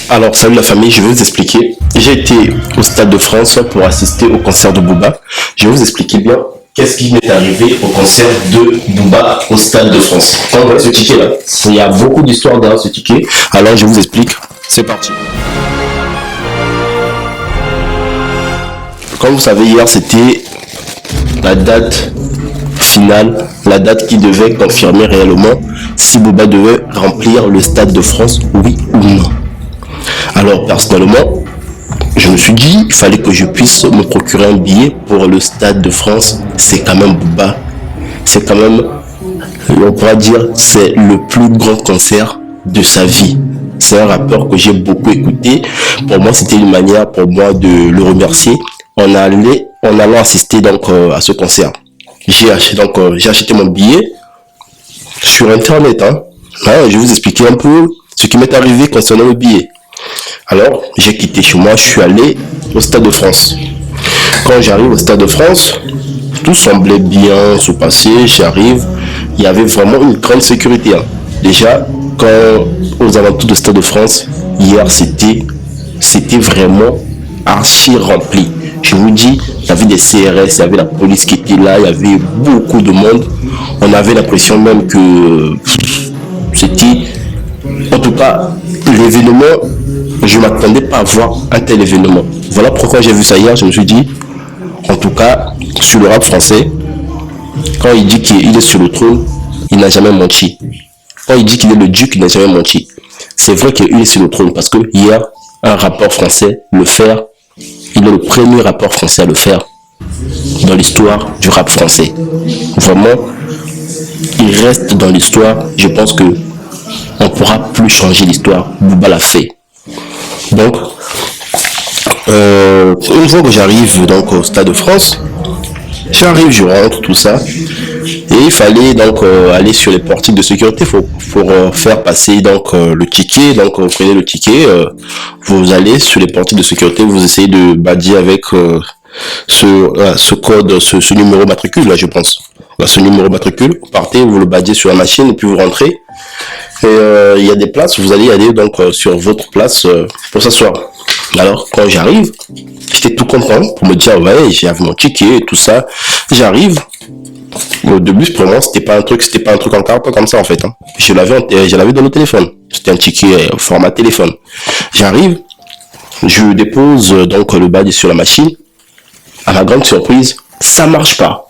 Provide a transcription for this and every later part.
Alors, salut la famille, je vais vous expliquer. J'ai été au Stade de France pour assister au concert de Booba. Je vais vous expliquer bien qu'est-ce qui m'est arrivé au concert de Booba au Stade de France. Quand on voit ce ticket-là, il y a beaucoup d'histoires derrière ce ticket. Alors, je vous explique. C'est parti. Comme vous savez, hier, c'était la date finale, la date qui devait confirmer réellement si Booba devait remplir le Stade de France, oui ou non. Alors personnellement, je me suis dit qu'il fallait que je puisse me procurer un billet pour le Stade de France. C'est quand même Booba. C'est quand même, on pourra dire, c'est le plus grand concert de sa vie. C'est un rappeur que j'ai beaucoup écouté. Pour moi, c'était une manière pour moi de le remercier en allant assister donc à ce concert. J'ai acheté mon billet sur internet. Je vais vous expliquer un peu ce qui m'est arrivé concernant le billet. Alors, j'ai quitté chez moi, je suis allé au Stade de France. Quand j'arrive au Stade de France, tout semblait bien se passer. J'arrive, il y avait vraiment une grande sécurité. Déjà, aux alentours du Stade de France, hier, c'était vraiment archi rempli. Je vous dis, il y avait des CRS, il y avait la police qui était là, il y avait beaucoup de monde. On avait l'impression même que c'était, en tout cas, l'événement, je ne m'attendais pas à voir un tel événement. Voilà pourquoi j'ai vu ça hier, je me suis dit, en tout cas, sur le rap français, quand il dit qu'il est sur le trône, il n'a jamais menti. Quand il dit qu'il est le duc, il n'a jamais menti. C'est vrai qu'il est sur le trône parce que hier, un rappeur français, il est le premier rappeur français à le faire dans l'histoire du rap français. Vraiment, il reste dans l'histoire. Je pense que on ne pourra plus changer l'histoire. Booba l'a fait. Donc, une fois que j'arrive donc au Stade de France, je rentre, tout ça. Et il fallait donc aller sur les portiques de sécurité pour faire passer donc le ticket. Donc vous prenez le ticket, vous allez sur les portiques de sécurité, vous essayez de badger avec ce code, ce numéro matricule là, je pense. Là, ce numéro matricule, vous partez, vous le badgez sur la machine et puis vous rentrez. Et il y a des places, vous allez aller donc sur votre place pour s'asseoir. Alors quand j'arrive, j'étais tout content pour me dire ouais, j'ai mon ticket et tout ça. J'arrive. Au début, pour moi, c'était pas un truc en carte comme ça en fait. Je l'avais dans le téléphone. C'était un ticket format téléphone. J'arrive, je dépose donc le badge sur la machine. À ma grande surprise, ça marche pas.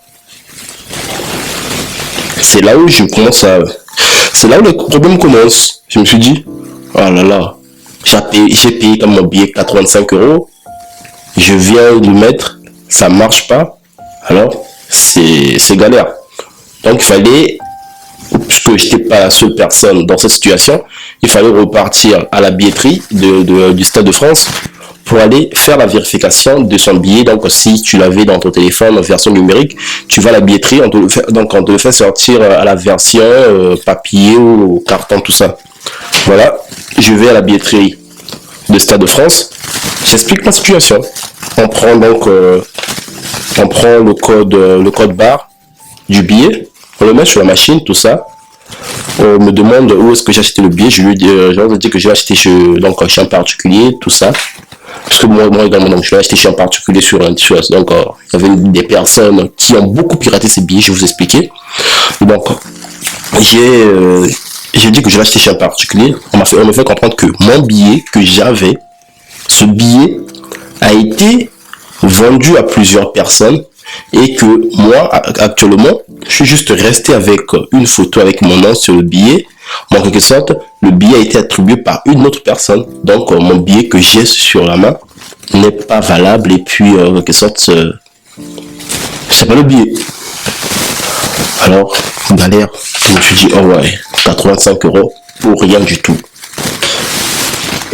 C'est là où c'est là où le problème commence. Je me suis dit, oh là là, j'ai payé comme mon billet 85 €. Je viens de le mettre, ça marche pas. Alors, c'est galère. Donc il fallait, puisque je n'étais pas la seule personne dans cette situation, il fallait repartir à la billetterie du Stade de France pour aller faire la vérification de son billet. Donc si tu l'avais dans ton téléphone en version numérique, tu vas à la billetterie, on te le fait sortir à la version papier ou carton, tout ça. Voilà, je vais à la billetterie du Stade de France, j'explique ma situation. On prend donc le code barre du billet, on le met sur la machine, tout ça. On me demande où est-ce que j'ai acheté le billet. Je lui dis que j'ai acheté chez un particulier, tout ça. Parce que moi également, donc, je l'ai acheté chez un particulier donc il y avait des personnes qui ont beaucoup piraté ces billets, je vais vous expliquer. Donc, j'ai dit que je l'ai acheté chez un particulier. On m'a fait comprendre que mon billet que j'avais, ce billet a été vendu à plusieurs personnes et que moi actuellement je suis juste resté avec une photo avec mon nom sur le billet. En quelque sorte, le billet a été attribué par une autre personne, donc mon billet que j'ai sur la main n'est pas valable et puis en quelque sorte c'est pas le billet. Alors galère, je me suis dit oh ouais, 85 € pour rien du tout.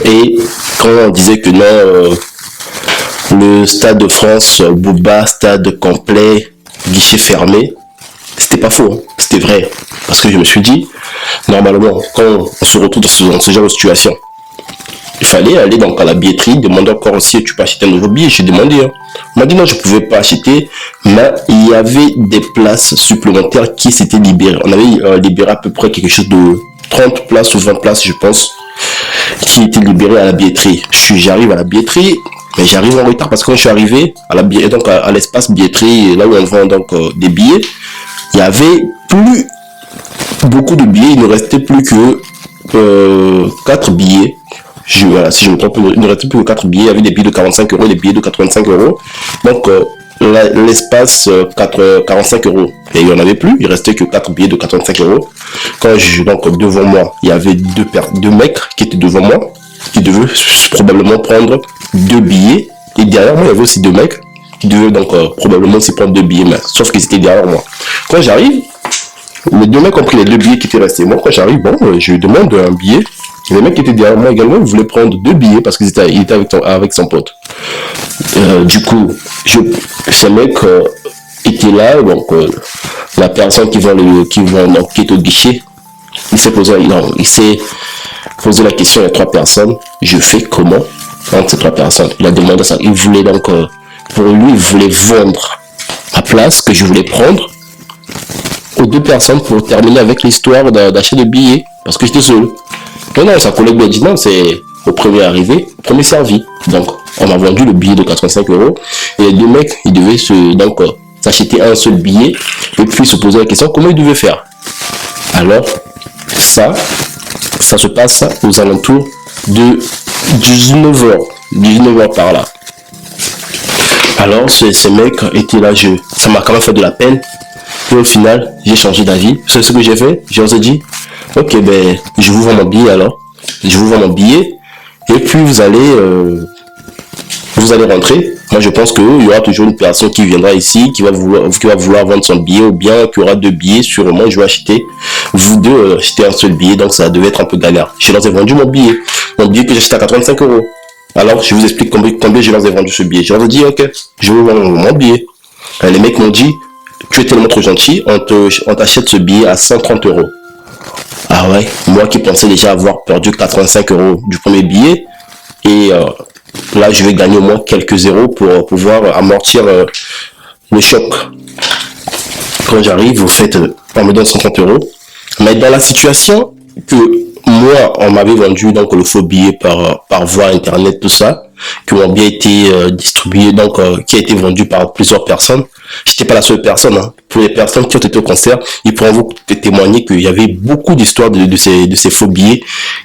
Et quand on disait que non, le Stade de France, Booba, stade complet, guichet fermé, c'était pas faux, c'était vrai. Parce que je me suis dit, normalement, quand on se retrouve dans ce genre de situation, il fallait aller donc à la billetterie, demander encore si tu peux acheter un nouveau billet. J'ai demandé. On m'a dit non, je ne pouvais pas acheter, mais il y avait des places supplémentaires qui s'étaient libérées. On avait libéré à peu près quelque chose de 30 places ou 20 places, je pense, qui était libéré à la billetterie. J'arrive à la billetterie, mais j'arrive en retard parce que quand je suis arrivé à la billetterie, donc à l'espace billetterie, là où on vend donc des billets, il y avait plus beaucoup de billets, il ne restait plus que 4 billets. Voilà, si je me trompe, il ne restait plus que 4 billets, il y avait des billets de 45 euros, des billets de 85 euros. Donc l'espace 45 euros. Et il n'y en avait plus, il restait que 4 billets de 85 euros. Donc devant moi, il y avait deux mecs qui étaient devant moi, qui devaient probablement prendre 2 billets. Et derrière moi, il y avait aussi 2 mecs qui devaient donc probablement aussi prendre 2 billets, mais sauf qu'ils étaient derrière moi. Quand j'arrive, les 2 mecs ont pris les 2 billets qui étaient restés. Moi, quand j'arrive, bon, je lui demande un billet. Et les mecs qui étaient derrière moi également, ils voulaient prendre 2 billets parce qu'il était avec son pote. Du coup, ce mec était là, donc la personne qui est au guichet, il s'est posé la question à 3 personnes. Je fais comment entre ces 3 personnes? Il a demandé ça. Il voulait donc, pour lui, il voulait vendre la place que je voulais prendre aux 2 personnes pour terminer avec l'histoire d'achat de billets parce que j'étais seul. Mais non, sa collègue lui a dit non, c'est au premier arrivé, au premier servi. Donc, on m'a vendu le billet de 85 euros et les 2 mecs, ils devaient s'acheter un seul billet et puis se poser la question comment ils devaient faire. Alors, ça se passe aux alentours de 19h par là. Alors, ces mecs étaient là, ça m'a quand même fait de la peine. Et au final, j'ai changé d'avis. C'est ce que j'ai fait. J'ai dit, ok, ben, je vous vends mon billet alors. Je vous vends mon billet. Et puis, vous allez rentrer. Moi, je pense qu'il y aura toujours une personne qui viendra ici, qui va vouloir vendre son billet, ou bien qu'il y aura 2 billets. Sûrement, je vais acheter. Vous 2 achetez un seul billet. Donc, ça devait être un peu galère. Je leur ai vendu mon billet. Mon billet que j'ai acheté à 85 euros. Alors, je vous explique combien je leur ai vendu ce billet. Je leur ai dit, ok, je vous vends mon billet. Et les mecs m'ont dit, tu es tellement trop gentil, on t'achète ce billet à 130 euros. Ah ouais, moi qui pensais déjà avoir perdu 85 euros du premier billet, et là je vais gagner au moins quelques zéros pour pouvoir amortir le choc. Quand j'arrive, vous faites, on me donne 130 euros, mais dans la situation que moi, on m'avait vendu donc le faux billet par voie internet, tout ça, que mon billet a été distribué, donc qui a été vendu par plusieurs personnes. J'étais pas la seule personne. Hein. Pour les personnes qui ont été au concert, ils pourront vous témoigner qu'il y avait beaucoup d'histoires de ces faux billets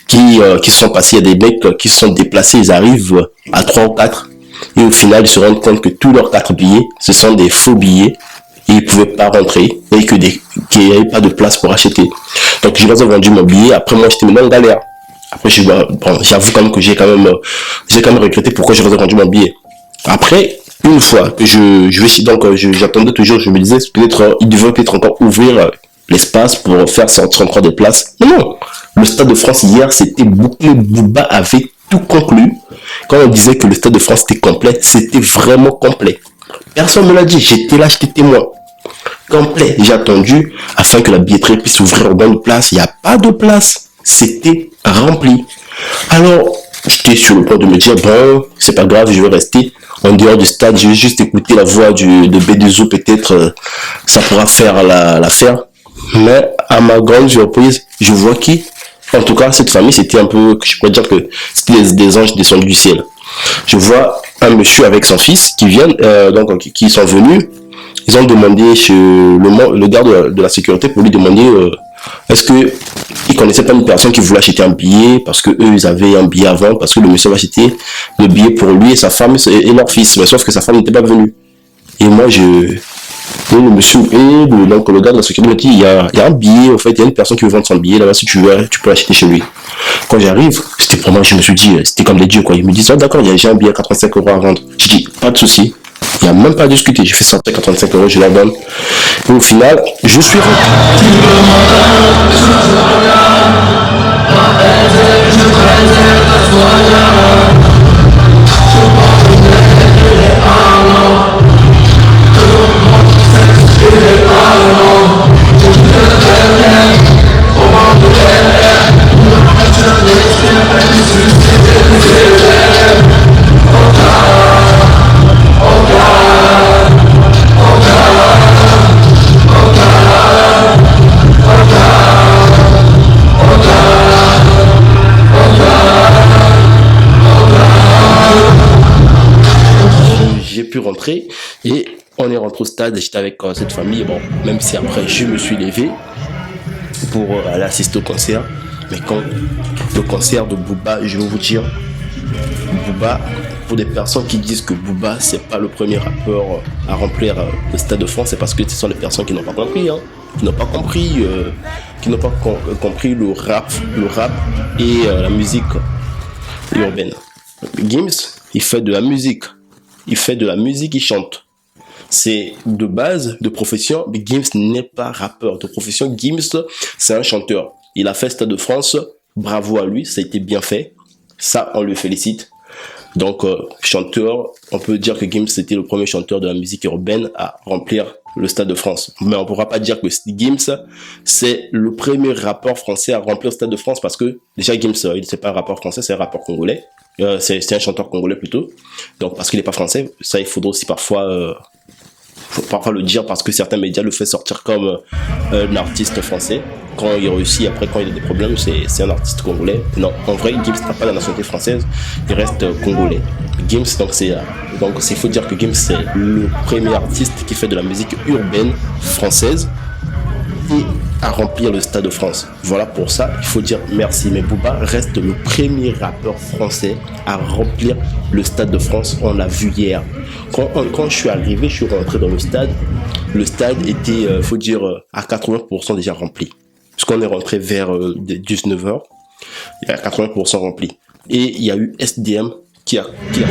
qui se sont passés. Il y a des mecs qui se sont déplacés, ils arrivent à 3 ou 4 et au final ils se rendent compte que tous leurs 4 billets, ce sont des faux billets. Et ils ne pouvaient pas rentrer et qu'il n'y avait pas de place pour acheter. Donc je leur ai vendu mon billet. Après moi j'étais maintenant en galère. Après j'avoue quand même que j'ai quand même regretté pourquoi je leur ai vendu mon billet. Après une fois que j'attendais toujours, je me disais peut-être ils devaient peut-être encore ouvrir l'espace pour faire sortir encore des places. Non, le Stade de France hier c'était bouclé, Booba avait tout conclu. Quand on disait que le Stade de France était complet, c'était vraiment complet. Personne ne me l'a dit, j'étais là, j'étais témoin. Complet, j'ai attendu afin que la billetterie puisse ouvrir aux bonnes places. Il n'y a pas de place, c'était rempli. Alors, j'étais sur le point de me dire, bon, c'est pas grave, je vais rester en dehors du stade, je vais juste écouter la voix de B2O, peut-être ça pourra faire l'affaire. Mais à ma grande surprise, je vois qui, en tout cas, cette famille, c'était un peu, je pourrais dire que c'était des anges descendus du ciel. Je vois un monsieur avec son fils qui viennent, qui sont venus. Ils ont demandé chez le garde de la sécurité pour lui demander est-ce que ils connaissaient pas une personne qui voulait acheter un billet parce que eux ils avaient un billet avant, parce que le monsieur va acheter le billet pour lui et sa femme et leur fils, mais sauf que sa femme n'était pas venue. Et moi le monsieur donc le gars de la sécurité me dit il y a un billet, en fait il y a une personne qui veut vendre son billet là-bas, si tu veux tu peux l'acheter chez lui. Quand j'arrive, c'était pour moi, je me suis dit c'était comme des dieux quoi. Ils me disent d'accord, j'ai un billet à 85 euros à vendre. Je dis pas de souci. Il n'y a même pas à discuter. J'ai fait sortir 85 euros, je leur donne. Et au final, je suis rentré. rentré et on est rentré au stade. J'étais avec cette famille. Bon, même si après je me suis levé pour aller assister au concert. Mais quand le concert de Booba, je vais vous dire, Booba, pour des personnes qui disent que Booba c'est pas le premier rappeur à remplir le Stade de France, c'est parce que ce sont les personnes qui n'ont pas compris, hein, qui n'ont pas compris, compris le rap et la musique urbaine. Gims, il fait de la musique, il chante. C'est de base, de profession, mais Gims n'est pas rappeur. De profession, Gims, c'est un chanteur. Il a fait Stade de France, bravo à lui, ça a été bien fait. Ça, on le félicite. Donc, chanteur, on peut dire que Gims était le premier chanteur de la musique urbaine à remplir le Stade de France. Mais on ne pourra pas dire que Gims, c'est le premier rappeur français à remplir le Stade de France parce que déjà Gims, il n'est pas un rappeur français, c'est un rappeur congolais. C'est un chanteur congolais plutôt. Donc, parce qu'il n'est pas français, ça, il faudra aussi parfois le dire parce que certains médias le font sortir comme un artiste français. Quand il réussit, après quand il a des problèmes, c'est un artiste congolais. Non, en vrai, Gims n'a pas la nationalité française, il reste congolais. Gims, donc il faut dire que Gims c'est le premier artiste qui fait de la musique urbaine française et à remplir le Stade de France. Voilà, pour ça, il faut dire merci. Mais Booba reste le premier rappeur français à remplir le Stade de France. On l'a vu hier. Quand je suis arrivé, je suis rentré dans le stade était, faut dire, à 80% déjà rempli. Parce qu'on est rentré vers 19h, il y a 80% rempli. Et il y a eu SDM qui a fait.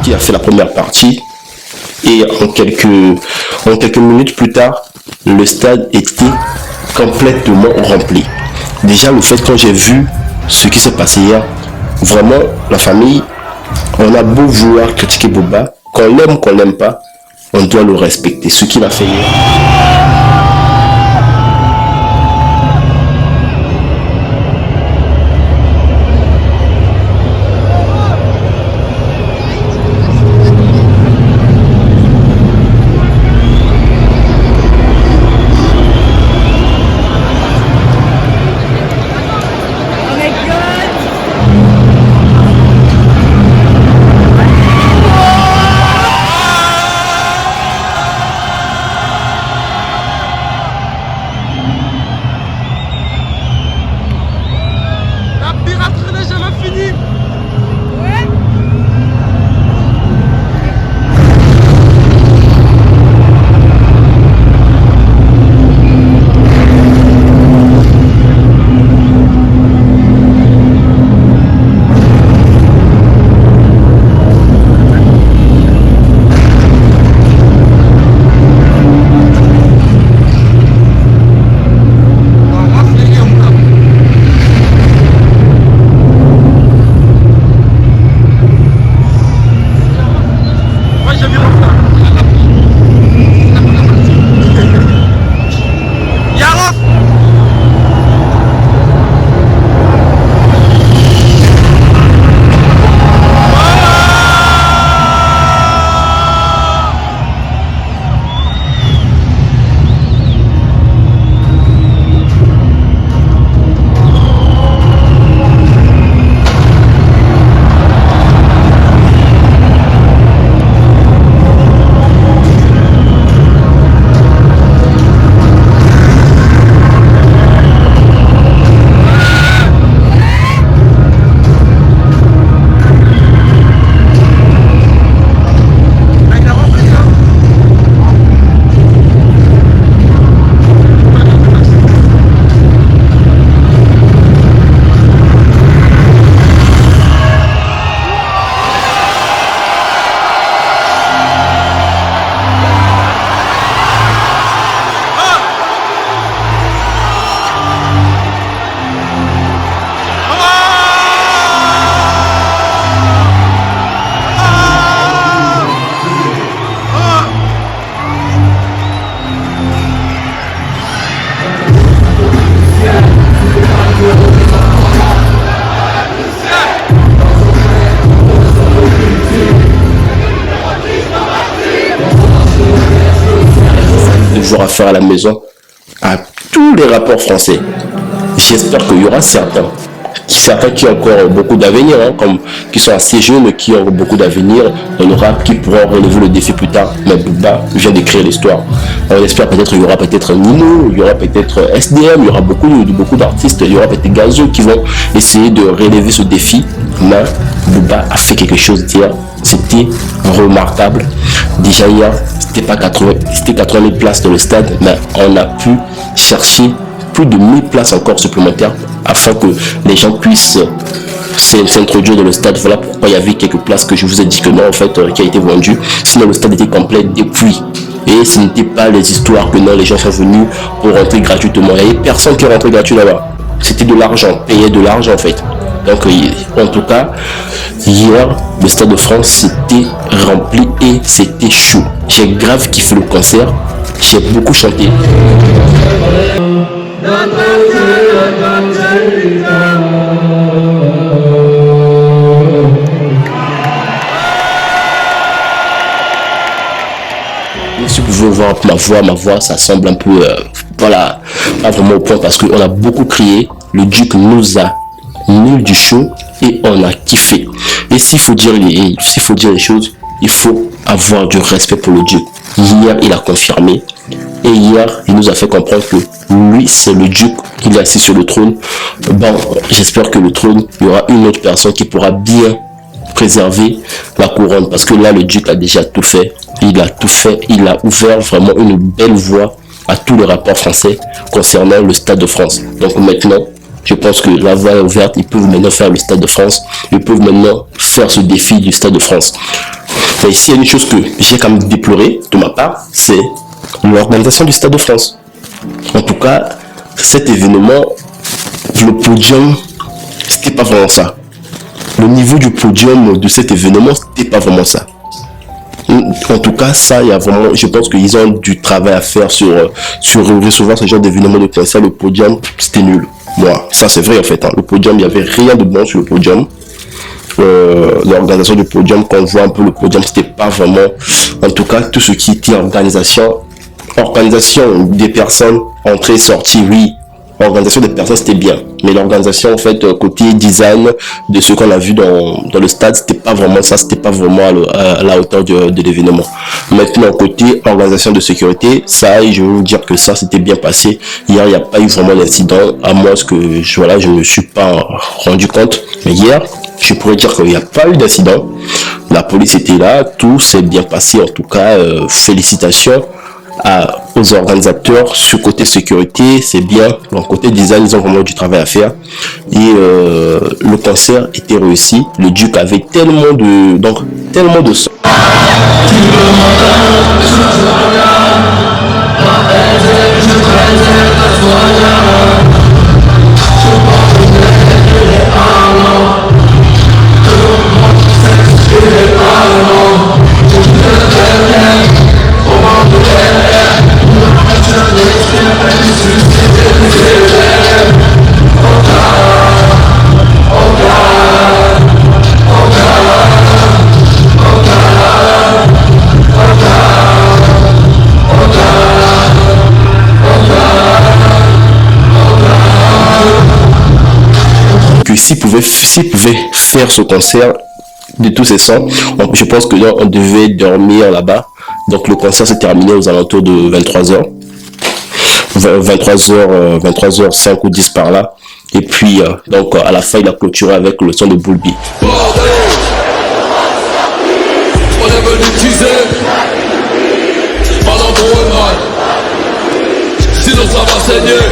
Qui a fait la première partie et en quelques minutes plus tard, le stade était complètement rempli. Déjà le fait quand j'ai vu ce qui s'est passé hier, vraiment la famille, on a beau vouloir critiquer Booba, qu'on l'aime, qu'on l'aime pas, on doit le respecter. Ce qu'il a fait hier. faire à la maison à tous les rappeurs français. J'espère qu'il y aura certains qui ont encore beaucoup d'avenir, hein, comme qui sont assez jeunes, qui ont beaucoup d'avenir dans le rap, qui pourront relever le défi plus tard. Mais Booba vient d'écrire l'histoire. On espère peut-être qu'il y aura peut-être Nino, il y aura peut-être SDM, il y aura beaucoup d'artistes, il y aura peut-être Gazo qui vont essayer de relever ce défi. Mais Booba a fait quelque chose hier, c'était remarquable. Déjà hier, c'était 80 000 places dans le stade, mais on a pu chercher plus de 1000 places encore supplémentaires afin que les gens puissent s'introduire dans le stade. Voilà pourquoi il y avait quelques places que je vous ai dit que non, en fait, qui a été vendu. Sinon, le stade était complet depuis. Et ce n'était pas les histoires que non, les gens sont venus pour rentrer gratuitement. Il n'y avait personne qui est rentré gratuit là-bas. C'était de l'argent, payait de l'argent en fait. Donc, en tout cas, hier, le Stade de France s'était rempli et c'était chaud. J'ai grave kiffé le concert. J'ai beaucoup chanté. Si vous pouvez voir ma voix, ça semble un peu, voilà, pas vraiment au point parce qu'on a beaucoup crié. Le Duc nous a mis du show et on a kiffé. Et s'il faut dire les choses, il faut avoir du respect pour le Duc. Hier, il a confirmé. Et hier, il nous a fait comprendre que lui, c'est le Duc, il est assis sur le trône. Bon, j'espère que le trône, il y aura une autre personne qui pourra bien préserver la couronne. Parce que là, le Duc a déjà tout fait. Il a tout fait. Il a ouvert vraiment une belle voie à tous les rapports français concernant le Stade de France. Donc maintenant, je pense que la voie est ouverte. Ils peuvent maintenant faire le Stade de France. Ils peuvent maintenant faire ce défi du Stade de France. Mais ici, il y a une chose que j'ai quand même déploré de ma part, c'est l'organisation du Stade de France. En tout cas, cet événement, le podium, c'était pas vraiment ça. Le niveau du podium de cet événement, c'était pas vraiment ça. En tout cas, ça, il y a vraiment, je pense qu'ils ont du travail à faire sur recevoir ce genre d'événement de concert. Le podium, c'était nul. Moi, ça c'est vrai en fait. Hein. Le podium, il n'y avait rien de bon sur le podium. L'organisation du podium, quand on voit un peu le podium, c'était pas vraiment, en tout cas, tout ce qui était organisation des personnes, entrées, sorties, oui. L'organisation des personnes, c'était bien. Mais l'organisation, en fait, côté design de ce qu'on a vu dans le stade, c'était pas vraiment ça. C'était pas vraiment à la hauteur de l'événement. Maintenant, côté organisation de sécurité, ça, je vais vous dire que ça, c'était bien passé. Hier, il n'y a pas eu vraiment d'incident, à moins que, je ne me suis pas rendu compte. Mais hier, je pourrais dire qu'il n'y a pas eu d'incident. La police était là, tout s'est bien passé. En tout cas, félicitations aux organisateurs. Sur côté sécurité, c'est bien. Donc côté design, ils ont vraiment du travail à faire. Et le concert était réussi. Le Duc avait tellement de son. S'il pouvait faire ce concert de tous ces sons, je pense que là, on devait dormir là-bas. Donc le concert s'est terminé aux alentours de 23h. 23h5 ou 10 par là. Et puis, donc à la fin, il a clôturé avec le son de Bulbi. On est venu teaser pendant qu'on remarque. Sinon ça va saigner.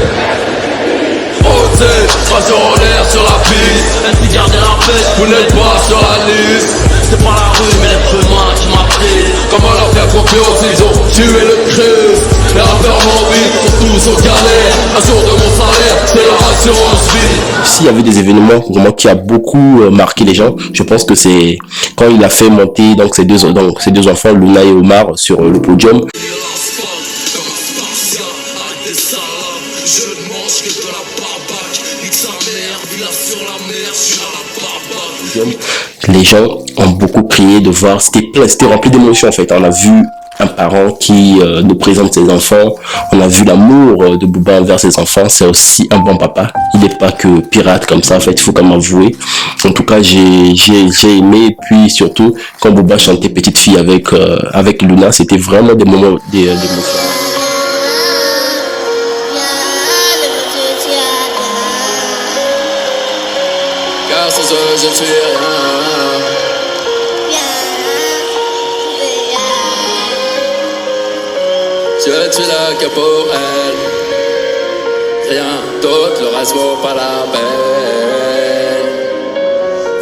Tracer en l'air sur la piste. Même si garder la pêche, vous n'êtes pas sur la liste. C'est pas la rue mais l'être humain qui m'a pris. Comment leur faire confiance, ils ont tué le Christ. Les rappeurs mobiles sont tous aux galères. Un jour de mon salaire, c'est leur assurance vie. S'il y avait des événements vraiment qui a beaucoup marqué les gens, je pense que c'est quand il a fait monter donc ses deux enfants, Luna et Omar, sur le podium. Les gens ont beaucoup crié de voir, c'était rempli d'émotions en fait. On a vu un parent qui nous présente ses enfants. On a vu l'amour de Booba envers ses enfants. C'est aussi un bon papa. Il n'est pas que pirate comme ça. En fait, il faut quand même avouer. En tout cas, j'ai aimé. Et puis surtout, quand Booba chantait Petite Fille avec Luna, c'était vraiment des moments d'émotion. Car sans eux, je ne suis rien. Je suis là que pour elle. Rien d'autre, le reste vaut pas la peine.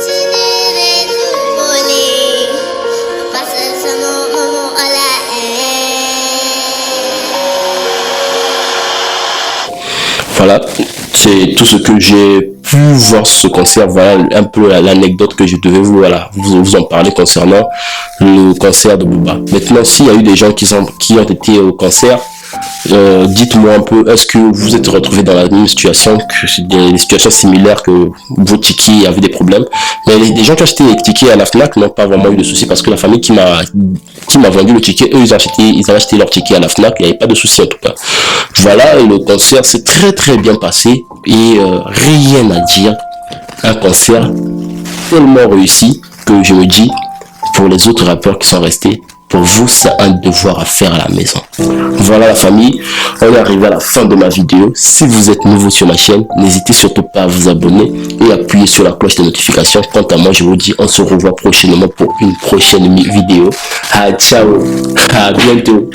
Tu devais tout voler, passer ce moment à la haine. Voilà, c'est tout ce que j'ai pu voir ce concert. Voilà un peu l'anecdote que je devais vous en parler concernant le concert de Booba. Maintenant, s'il y a eu des gens qui ont été au concert, dites-moi un peu, est-ce que vous vous êtes retrouvés dans la même situation, que des situations similaires, que vos tickets avaient des problèmes? Mais les gens qui ont acheté les tickets à la FNAC n'ont pas vraiment eu de soucis, parce que la famille qui m'a vendu le ticket, eux ils ont acheté leur ticket à la FNAC, il n'y avait pas de soucis en tout cas. Voilà, et le concert s'est très très bien passé, et rien à dire. Un concert tellement réussi que je me dis, pour les autres rappeurs qui sont restés, pour vous, c'est un devoir à faire à la maison. Voilà la famille, on est arrivé à la fin de ma vidéo. Si vous êtes nouveau sur ma chaîne, n'hésitez surtout pas à vous abonner et appuyer sur la cloche de notification. Quant à moi, je vous dis, on se revoit prochainement pour une prochaine vidéo. Ah, ciao, à bientôt.